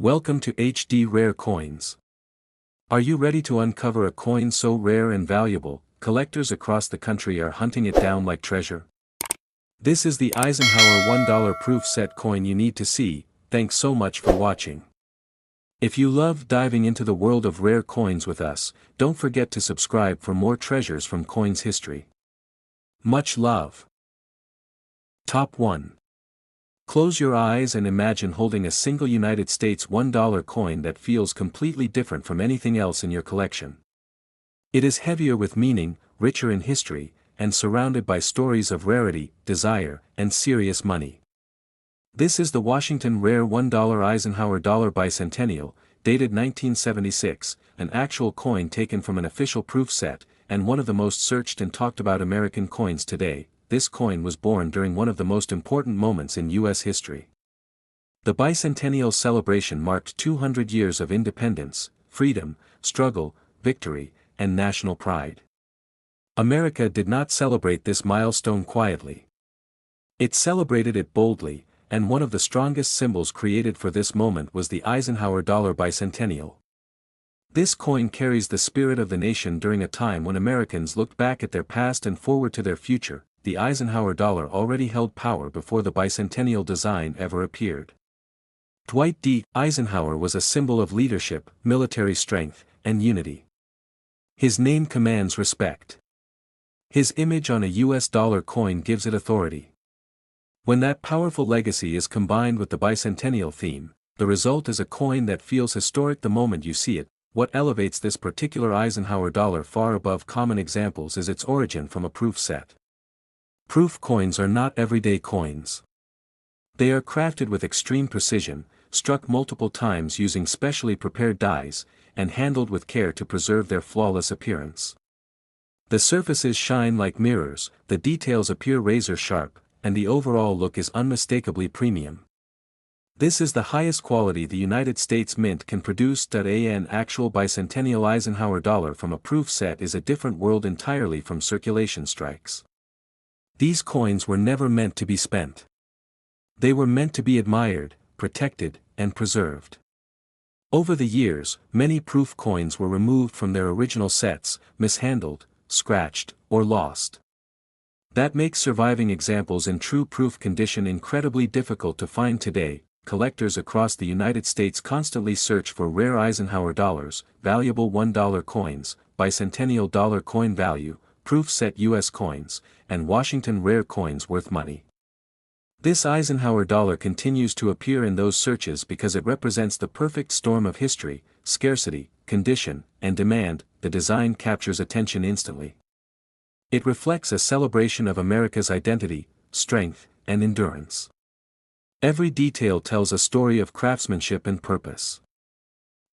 Welcome to HD Rare Coins. Are you ready to uncover a coin so rare and valuable, collectors across the country are hunting it down like treasure? This is the Eisenhower $1 proof set coin you need to see. Thanks so much for watching. If you love diving into the world of rare coins with us, don't forget to subscribe for more treasures from coins history. Much love. Top 1. Close your eyes and imagine holding a single United States $1 coin that feels completely different from anything else in your collection. It is heavier with meaning, richer in history, and surrounded by stories of rarity, desire, and serious money. This is the Washington Rare $1 Eisenhower Dollar Bicentennial, dated 1976, an actual coin taken from an official proof set, and one of the most searched and talked about American coins today. This coin was born during one of the most important moments in U.S. history. The bicentennial celebration marked 200 years of independence, freedom, struggle, victory, and national pride. America did not celebrate this milestone quietly. It celebrated it boldly, and one of the strongest symbols created for this moment was the Eisenhower Dollar Bicentennial. This coin carries the spirit of the nation during a time when Americans looked back at their past and forward to their future. The Eisenhower dollar already held power before the bicentennial design ever appeared. Dwight D. Eisenhower was a symbol of leadership, military strength, and unity. His name commands respect. His image on a U.S. dollar coin gives it authority. When that powerful legacy is combined with the bicentennial theme, the result is a coin that feels historic the moment you see it. What elevates this particular Eisenhower dollar far above common examples is its origin from a proof set. Proof coins are not everyday coins. They are crafted with extreme precision, struck multiple times using specially prepared dies, and handled with care to preserve their flawless appearance. The surfaces shine like mirrors, the details appear razor sharp, and the overall look is unmistakably premium. This is the highest quality the United States Mint can produce. An actual bicentennial Eisenhower dollar from a proof set is a different world entirely from circulation strikes. These coins were never meant to be spent. They were meant to be admired, protected, and preserved. Over the years, many proof coins were removed from their original sets, mishandled, scratched, or lost. That makes surviving examples in true proof condition incredibly difficult to find today. Collectors across the United States constantly search for rare Eisenhower dollars, valuable $1 coins, bicentennial dollar coin value, proof set U.S. coins, and Washington rare coins worth money. This Eisenhower dollar continues to appear in those searches because it represents the perfect storm of history, scarcity, condition, and demand. The design captures attention instantly. It reflects a celebration of America's identity, strength, and endurance. Every detail tells a story of craftsmanship and purpose.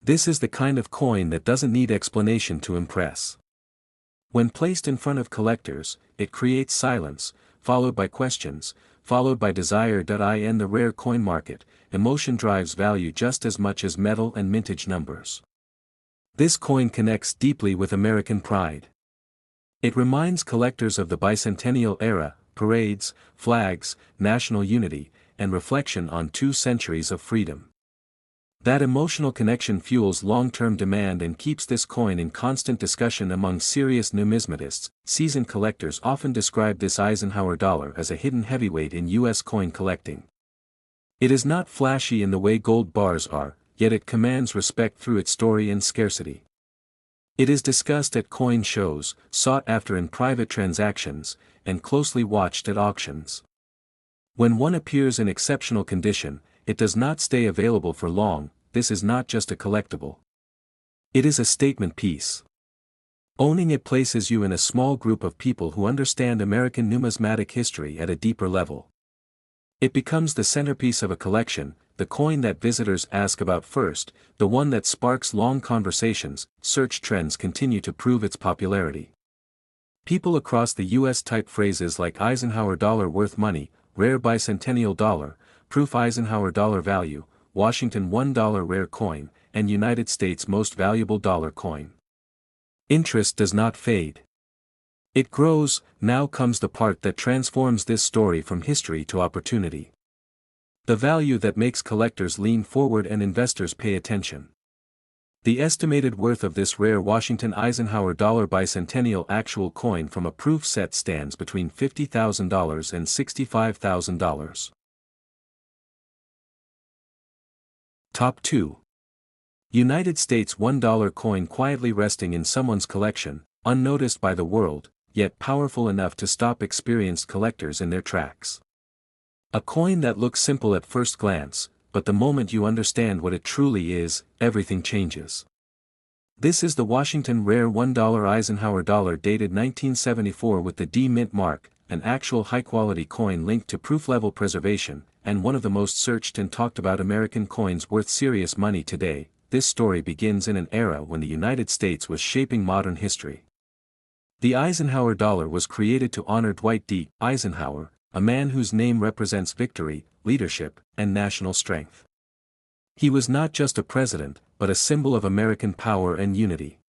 This is the kind of coin that doesn't need explanation to impress. When placed in front of collectors, it creates silence, followed by questions, followed by desire. In the rare coin market, emotion drives value just as much as metal and mintage numbers. This coin connects deeply with American pride. It reminds collectors of the bicentennial era, parades, flags, national unity, and reflection on 2 centuries of freedom. That emotional connection fuels long-term demand and keeps this coin in constant discussion among serious numismatists. Seasoned collectors often describe this Eisenhower dollar as a hidden heavyweight in U.S. coin collecting. It is not flashy in the way gold bars are, yet it commands respect through its story and scarcity. It is discussed at coin shows, sought after in private transactions, and closely watched at auctions. When one appears in exceptional condition, it does not stay available for long. This is not just a collectible. It is a statement piece. Owning it places you in a small group of people who understand American numismatic history at a deeper level. It becomes the centerpiece of a collection, the coin that visitors ask about first, the one that sparks long conversations. Search trends continue to prove its popularity. People across the U.S. type phrases like Eisenhower dollar worth money, rare bicentennial dollar, proof Eisenhower dollar value, Washington $1 rare coin, and United States most valuable dollar coin. Interest does not fade. It grows. Now comes the part that transforms this story from history to opportunity. The value that makes collectors lean forward and investors pay attention. The estimated worth of this rare Washington Eisenhower dollar bicentennial actual coin from a proof set stands between $50,000 and $65,000. Top 2. United States $1 coin quietly resting in someone's collection, unnoticed by the world, yet powerful enough to stop experienced collectors in their tracks. A coin that looks simple at first glance, but the moment you understand what it truly is, everything changes. This is the Washington Rare $1 Eisenhower dollar dated 1974 with the D mint mark, an actual high-quality coin linked to proof-level preservation, and one of the most searched and talked about American coins worth serious money today. This story begins in an era when the United States was shaping modern history. The Eisenhower dollar was created to honor Dwight D. Eisenhower, a man whose name represents victory, leadership, and national strength. He was not just a president, but a symbol of American power and unity.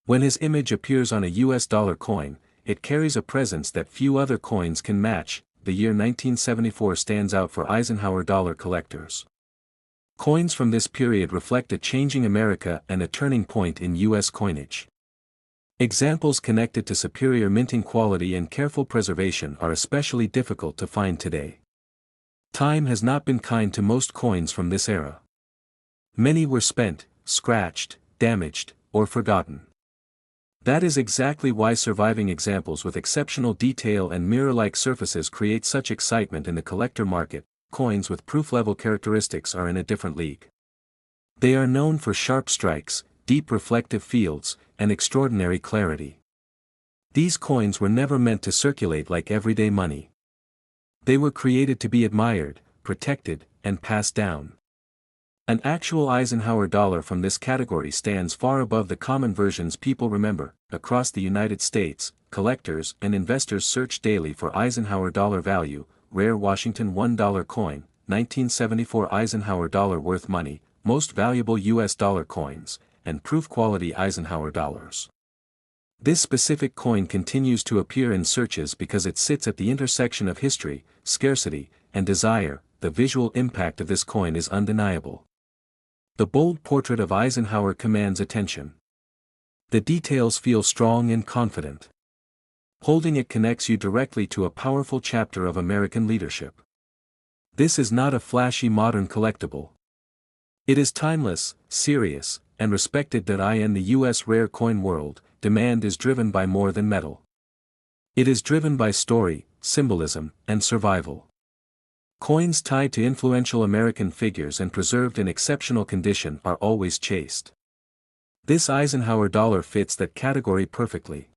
When his image appears on a US dollar coin, it carries a presence that few other coins can match. The year 1974 stands out for Eisenhower dollar collectors. Coins from this period reflect a changing America and a turning point in US coinage. Examples connected to superior minting quality and careful preservation are especially difficult to find today. Time has not been kind to most coins from this era. Many were spent, scratched, damaged, or forgotten. That is exactly why surviving examples with exceptional detail and mirror-like surfaces create such excitement in the collector market. Coins with proof-level characteristics are in a different league. They are known for sharp strikes, deep reflective fields, and extraordinary clarity. These coins were never meant to circulate like everyday money. They were created to be admired, protected, and passed down. An actual Eisenhower dollar from this category stands far above the common versions people remember. Across the United States, collectors and investors search daily for Eisenhower dollar value, rare Washington $1 coin, 1974 Eisenhower dollar worth money, most valuable US dollar coins, and proof-quality Eisenhower dollars. This specific coin continues to appear in searches because it sits at the intersection of history, scarcity, and desire. The visual impact of this coin is undeniable. The bold portrait of Eisenhower commands attention. The details feel strong and confident. Holding it connects you directly to a powerful chapter of American leadership. This is not a flashy modern collectible. It is timeless, serious, and respected. In the US rare coin world, demand is driven by more than metal. It is driven by story, symbolism, and survival. Coins tied to influential American figures and preserved in exceptional condition are always chased. This Eisenhower dollar fits that category perfectly.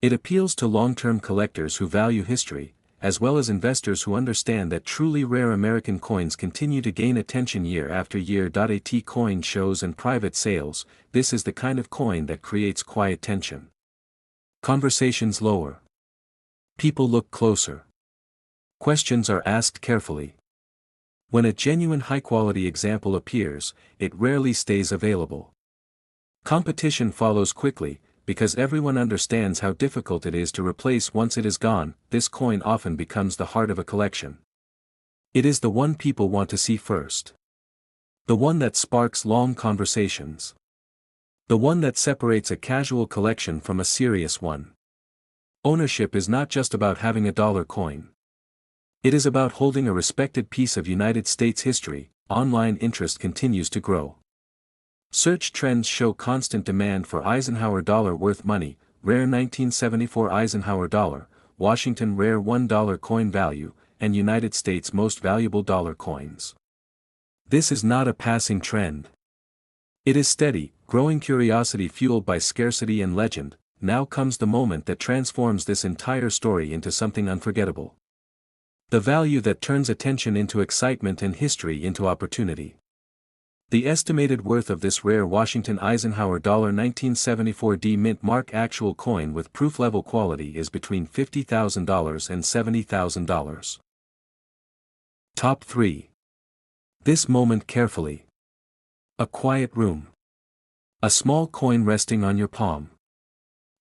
It appeals to long-term collectors who value history, as well as investors who understand that truly rare American coins continue to gain attention year after year. At coin shows and private sales, this is the kind of coin that creates quiet tension. Conversations lower. People look closer. Questions are asked carefully. When a genuine high-quality example appears, it rarely stays available. Competition follows quickly, because everyone understands how difficult it is to replace once it is gone. This coin often becomes the heart of a collection. It is the one people want to see first. The one that sparks long conversations. The one that separates a casual collection from a serious one. Ownership is not just about having a dollar coin. It is about holding a respected piece of United States history. Online interest continues to grow. Search trends show constant demand for Eisenhower dollar worth money, rare 1974 Eisenhower dollar, Washington rare $1 coin value, and United States most valuable dollar coins. This is not a passing trend. It is steady, growing curiosity fueled by scarcity and legend. Now comes the moment that transforms this entire story into something unforgettable. The value that turns attention into excitement and history into opportunity. The estimated worth of this rare Washington Eisenhower dollar 1974 D mint mark actual coin with proof-level quality is between $50,000 and $70,000. Top 3. This moment carefully. A quiet room. A small coin resting on your palm.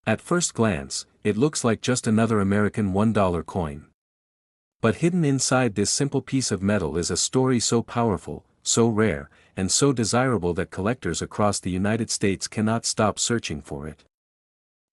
At first glance, it looks like just another American $1 coin. But hidden inside this simple piece of metal is a story so powerful, so rare, and so desirable that collectors across the United States cannot stop searching for it.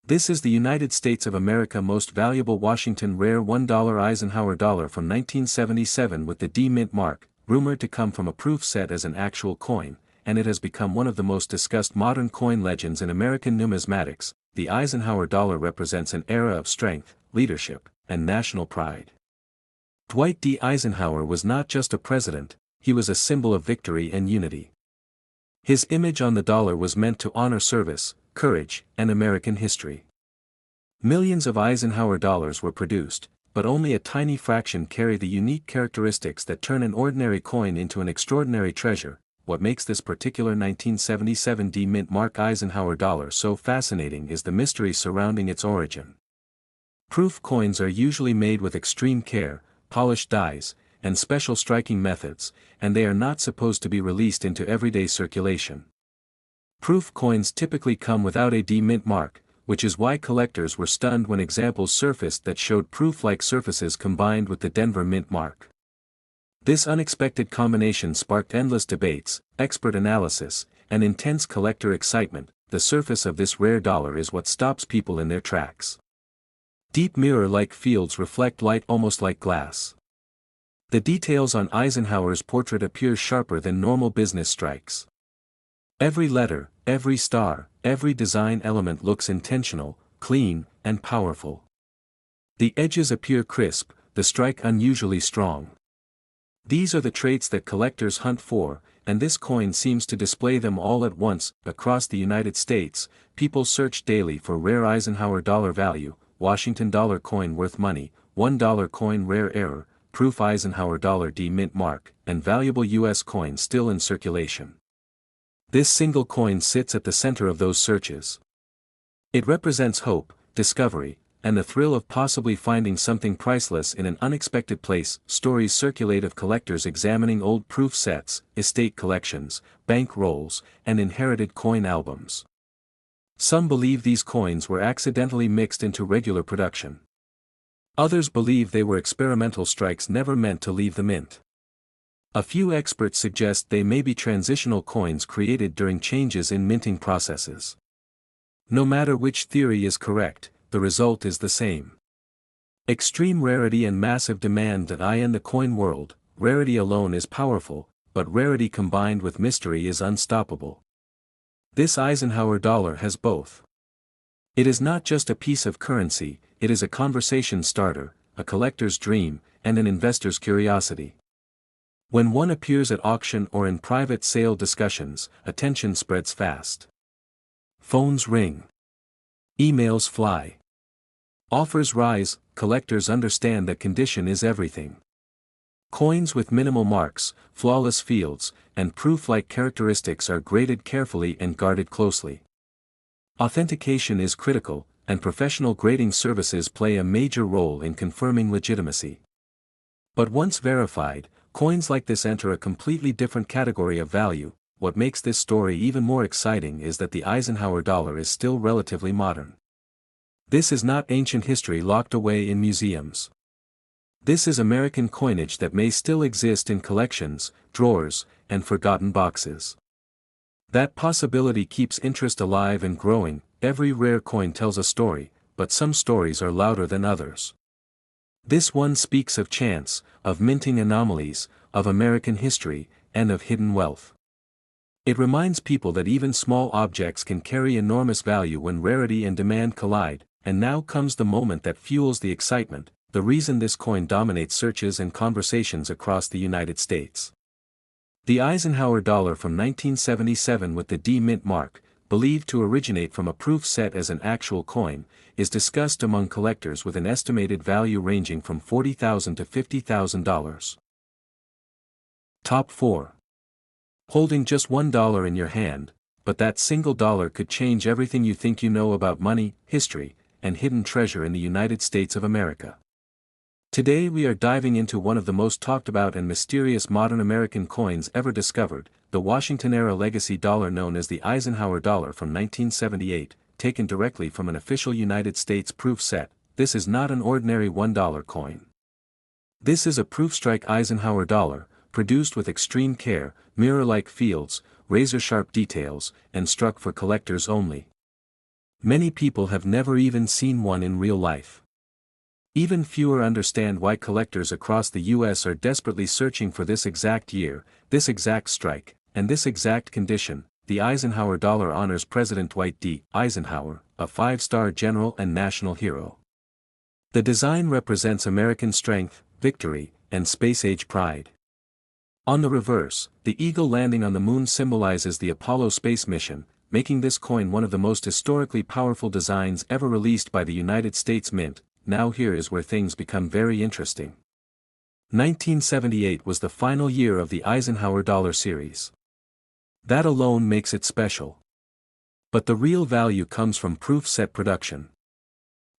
This is the United States of America most valuable Washington rare $1 Eisenhower dollar from 1977 with the D mint mark, rumored to come from a proof set as an actual coin, and it has become one of the most discussed modern coin legends in American numismatics. The Eisenhower dollar represents an era of strength, leadership, and national pride. Dwight D. Eisenhower was not just a president, he was a symbol of victory and unity. His image on the dollar was meant to honor service, courage, and American history. Millions of Eisenhower dollars were produced, but only a tiny fraction carry the unique characteristics that turn an ordinary coin into an extraordinary treasure. What makes this particular 1977 D mint mark Eisenhower dollar so fascinating is the mystery surrounding its origin. Proof coins are usually made with extreme care, polished dies, and special striking methods, and they are not supposed to be released into everyday circulation. Proof coins typically come without a D mint mark, which is why collectors were stunned when examples surfaced that showed proof-like surfaces combined with the Denver mint mark. This unexpected combination sparked endless debates, expert analysis, and intense collector excitement. The surface of this rare dollar is what stops people in their tracks. Deep mirror-like fields reflect light almost like glass. The details on Eisenhower's portrait appear sharper than normal business strikes. Every letter, every star, every design element looks intentional, clean, and powerful. The edges appear crisp, the strike unusually strong. These are the traits that collectors hunt for, and this coin seems to display them all at once. Across the United States, people search daily for rare Eisenhower dollar value, Washington dollar coin worth money, $1 coin rare error, proof Eisenhower dollar D mint mark, and valuable U.S. coin still in circulation. This single coin sits at the center of those searches. It represents hope, discovery, and the thrill of possibly finding something priceless in an unexpected place. Stories circulate of collectors examining old proof sets, estate collections, bank rolls, and inherited coin albums. Some believe these coins were accidentally mixed into regular production. Others believe they were experimental strikes never meant to leave the mint. A few experts suggest they may be transitional coins created during changes in minting processes. No matter which theory is correct, the result is the same. Extreme rarity and massive demand in the coin world. Rarity alone is powerful, but rarity combined with mystery is unstoppable. This Eisenhower dollar has both. It is not just a piece of currency, it is a conversation starter, a collector's dream, and an investor's curiosity. When one appears at auction or in private sale discussions, attention spreads fast. Phones ring. Emails fly. Offers rise. Collectors understand that condition is everything. Coins with minimal marks, flawless fields, and proof-like characteristics are graded carefully and guarded closely. Authentication is critical, and professional grading services play a major role in confirming legitimacy. But once verified, coins like this enter a completely different category of value. What makes this story even more exciting is that the Eisenhower dollar is still relatively modern. This is not ancient history locked away in museums. This is American coinage that may still exist in collections, drawers, and forgotten boxes. That possibility keeps interest alive and growing. Every rare coin tells a story, but some stories are louder than others. This one speaks of chance, of minting anomalies, of American history, and of hidden wealth. It reminds people that even small objects can carry enormous value when rarity and demand collide. And now comes the moment that fuels the excitement, the reason this coin dominates searches and conversations across the United States. The Eisenhower dollar from 1977 with the D mint mark, believed to originate from a proof set as an actual coin, is discussed among collectors with an estimated value ranging from $40,000 to $50,000. Top 4. Holding just $1 in your hand, but that single dollar could change everything you think you know about money, history, and hidden treasure in the United States of America. Today we are diving into one of the most talked about and mysterious modern American coins ever discovered, the Washington-era legacy dollar known as the Eisenhower dollar from 1978, taken directly from an official United States proof set. This is not an ordinary $1 coin. This is a proof-strike Eisenhower dollar, produced with extreme care, mirror-like fields, razor-sharp details, and struck for collectors only. Many people have never even seen one in real life. Even fewer understand why collectors across the US are desperately searching for this exact year, this exact strike, and this exact condition. The Eisenhower dollar honors President Dwight D. Eisenhower, a five-star general and national hero. The design represents American strength, victory, and space-age pride. On the reverse, the eagle landing on the moon symbolizes the Apollo space mission, making this coin one of the most historically powerful designs ever released by the United States Mint. Now here is where things become very interesting. 1978 was the final year of the Eisenhower dollar series. That alone makes it special. But the real value comes from proof set production.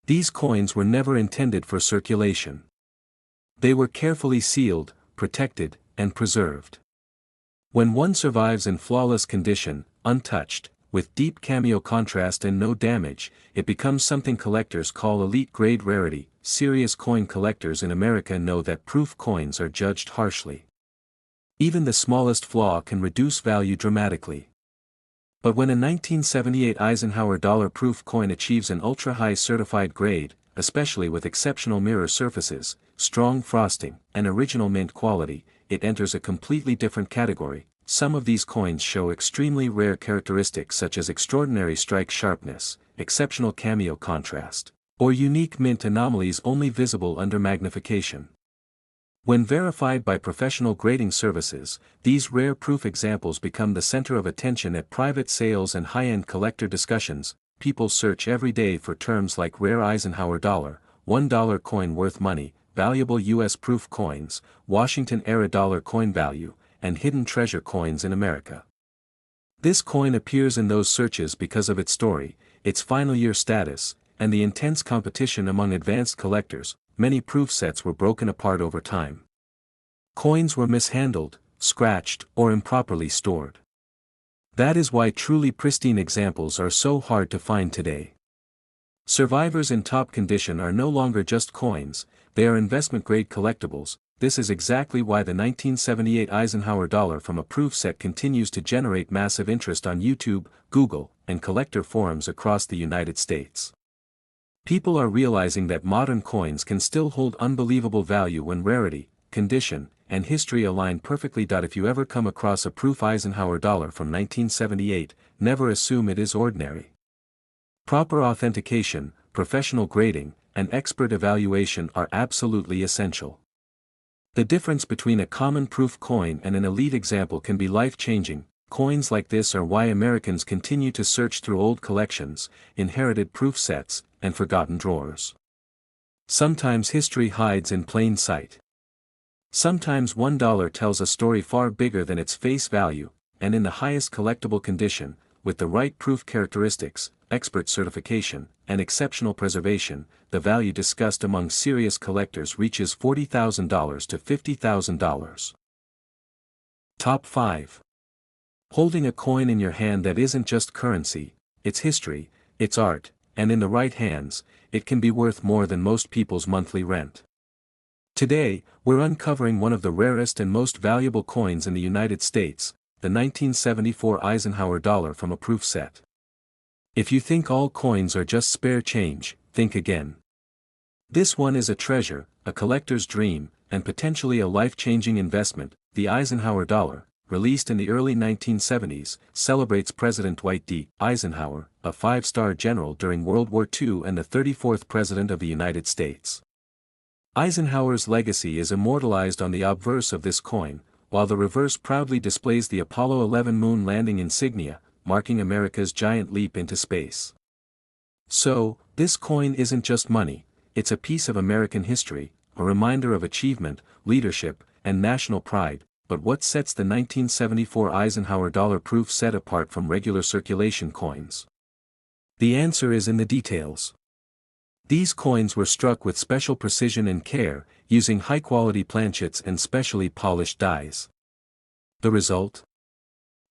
These coins were never intended for circulation. They were carefully sealed, protected, and preserved. When one survives in flawless condition, untouched, with deep cameo contrast and no damage, it becomes something collectors call elite-grade rarity. Serious coin collectors in America know that proof coins are judged harshly. Even the smallest flaw can reduce value dramatically. But when a 1978 Eisenhower dollar proof coin achieves an ultra-high certified grade, especially with exceptional mirror surfaces, strong frosting, and original mint quality, it enters a completely different category. Some of these coins show extremely rare characteristics such as extraordinary strike sharpness, exceptional cameo contrast, or unique mint anomalies only visible under magnification. When verified by professional grading services, these rare proof examples become the center of attention at private sales and high-end collector discussions. People search every day for terms like rare Eisenhower dollar, $1 coin worth money, valuable U.S. proof coins, Washington-era dollar coin value, and hidden treasure coins in America. This coin appears in those searches because of its story, its final year status, and the intense competition among advanced collectors. Many proof sets were broken apart over time. Coins were mishandled, scratched, or improperly stored. That is why truly pristine examples are so hard to find today. Survivors in top condition are no longer just coins, they are investment-grade collectibles. This is exactly why the 1978 Eisenhower dollar from a proof set continues to generate massive interest on YouTube, Google, and collector forums across the United States. People are realizing that modern coins can still hold unbelievable value when rarity, condition, and history align perfectly. If you ever come across a proof Eisenhower dollar from 1978, never assume it is ordinary. Proper authentication, professional grading, and expert evaluation are absolutely essential. The difference between a common proof coin and an elite example can be life-changing. Coins like this are why Americans continue to search through old collections, inherited proof sets, and forgotten drawers. Sometimes history hides in plain sight. Sometimes $1 tells a story far bigger than its face value, and in the highest collectible condition, with the right proof characteristics, expert certification, and exceptional preservation, the value discussed among serious collectors reaches $40,000 to $50,000. Top 5. Holding a coin in your hand that isn't just currency, it's history, it's art, and in the right hands, it can be worth more than most people's monthly rent. Today, we're uncovering one of the rarest and most valuable coins in the United States, the 1974 Eisenhower dollar from a proof set. If you think all coins are just spare change, think again. This one is a treasure, a collector's dream, and potentially a life-changing investment. The Eisenhower dollar, released in the early 1970s, celebrates President Dwight D. Eisenhower, a five-star general during World War II and the 34th President of the United States. Eisenhower's legacy is immortalized on the obverse of this coin, while the reverse proudly displays the Apollo 11 moon landing insignia, marking America's giant leap into space. So, this coin isn't just money, it's a piece of American history, a reminder of achievement, leadership, and national pride. But what sets the 1974 Eisenhower dollar proof set apart from regular circulation coins? The answer is in the details. These coins were struck with special precision and care, using high-quality planchets and specially polished dies. The result?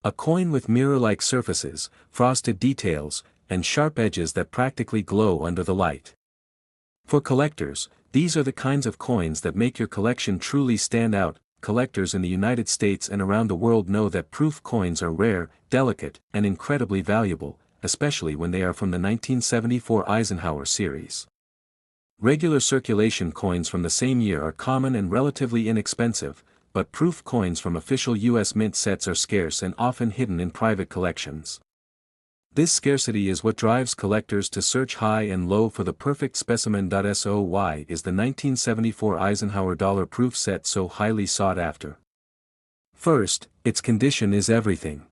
A coin with mirror-like surfaces, frosted details, and sharp edges that practically glow under the light. For collectors, These are the kinds of coins that make your collection truly stand out. Collectors in the United States and around the world know that proof coins are rare, delicate, and incredibly valuable, especially when they are from the 1974 Eisenhower series. Regular circulation coins from the same year are common and relatively inexpensive, but proof coins from official U.S. mint sets are scarce and often hidden in private collections. This scarcity is what drives collectors to search high and low for the perfect specimen. So why is the 1974 Eisenhower dollar proof set so highly sought after? First, its condition is everything.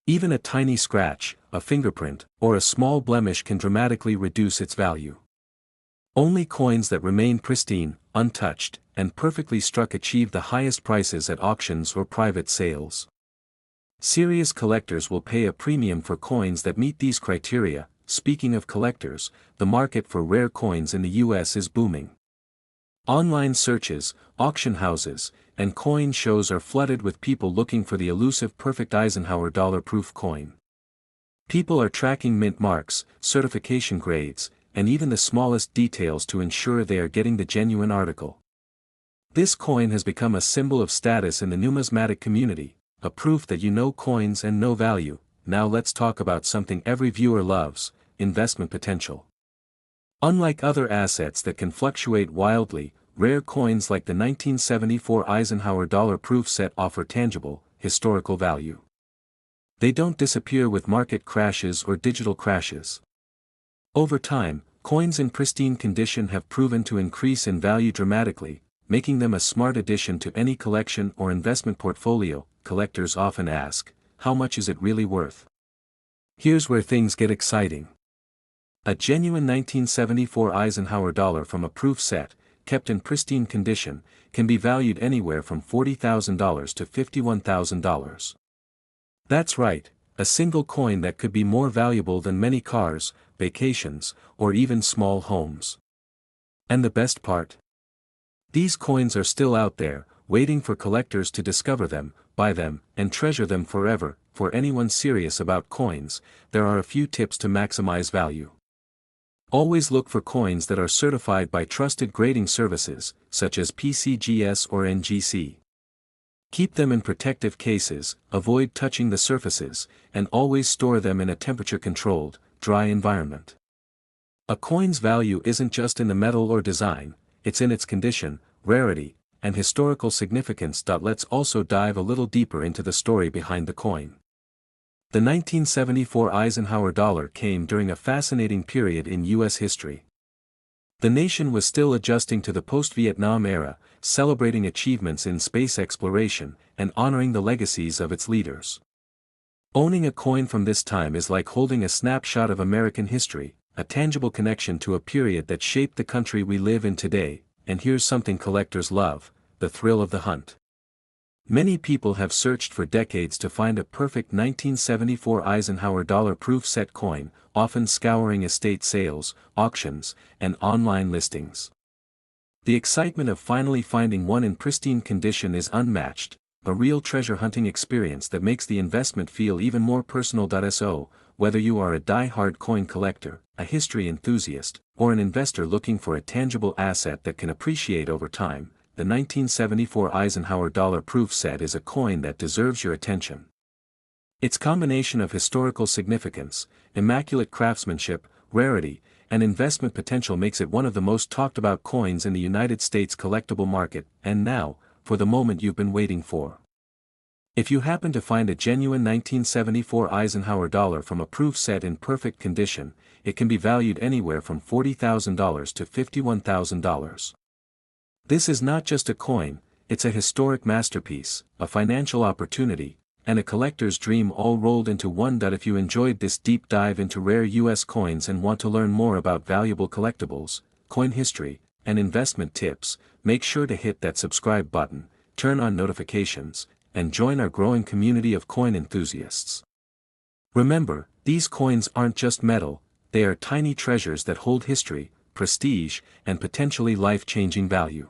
Even a tiny scratch, a fingerprint, or a small blemish can dramatically reduce its value. Only coins that remain pristine, untouched, and perfectly struck achieve the highest prices at auctions or private sales. Serious collectors will pay a premium for coins that meet these criteria. Speaking of collectors, the market for rare coins in the US is booming. Online searches, auction houses, and coin shows are flooded with people looking for the elusive perfect Eisenhower dollar proof coin. People are tracking mint marks, certification grades, and even the smallest details to ensure they are getting the genuine article. This coin has become a symbol of status in the numismatic community, a proof that you know coins and know value. Now let's talk about something every viewer loves: investment potential. Unlike other assets that can fluctuate wildly, rare coins like the 1974 Eisenhower dollar proof set offer tangible, historical value. They don't disappear with market crashes or digital crashes. Over time, coins in pristine condition have proven to increase in value dramatically, making them a smart addition to any collection or investment portfolio. Collectors often ask, how much is it really worth? Here's where things get exciting. A genuine 1974 Eisenhower dollar from a proof set, kept in pristine condition, can be valued anywhere from $40,000 to $51,000. That's right, a single coin that could be more valuable than many cars, vacations, or even small homes. And the best part? These coins are still out there, waiting for collectors to discover them, buy them, and treasure them forever. For anyone serious about coins, there are a few tips to maximize value. Always look for coins that are certified by trusted grading services, such as PCGS or NGC. Keep them in protective cases, avoid touching the surfaces, and always store them in a temperature-controlled, dry environment. A coin's value isn't just in the metal or design, it's in its condition, rarity, and historical significance. Let's also dive a little deeper into the story behind the coin. The 1974 Eisenhower dollar came during a fascinating period in U.S. history. The nation was still adjusting to the post-Vietnam era, celebrating achievements in space exploration, and honoring the legacies of its leaders. Owning a coin from this time is like holding a snapshot of American history, a tangible connection to a period that shaped the country we live in today. And here's something collectors love: the thrill of the hunt. Many people have searched for decades to find a perfect 1974 Eisenhower dollar proof set coin, often scouring estate sales, auctions, and online listings. The excitement of finally finding one in pristine condition is unmatched, a real treasure hunting experience that makes the investment feel even more personal. So, whether you are a die-hard coin collector, a history enthusiast, or an investor looking for a tangible asset that can appreciate over time, the 1974 Eisenhower dollar proof set is a coin that deserves your attention. Its combination of historical significance, immaculate craftsmanship, rarity, and investment potential makes it one of the most talked about coins in the United States collectible market. And now, for the moment you've been waiting for. If you happen to find a genuine 1974 Eisenhower dollar from a proof set in perfect condition, it can be valued anywhere from $40,000 to $51,000. This is not just a coin, it's a historic masterpiece, a financial opportunity, and a collector's dream all rolled into one. If you enjoyed this deep dive into rare US coins and want to learn more about valuable collectibles, coin history, and investment tips, make sure to hit that subscribe button, turn on notifications, and join our growing community of coin enthusiasts. Remember, these coins aren't just metal, they are tiny treasures that hold history, prestige, and potentially life-changing value.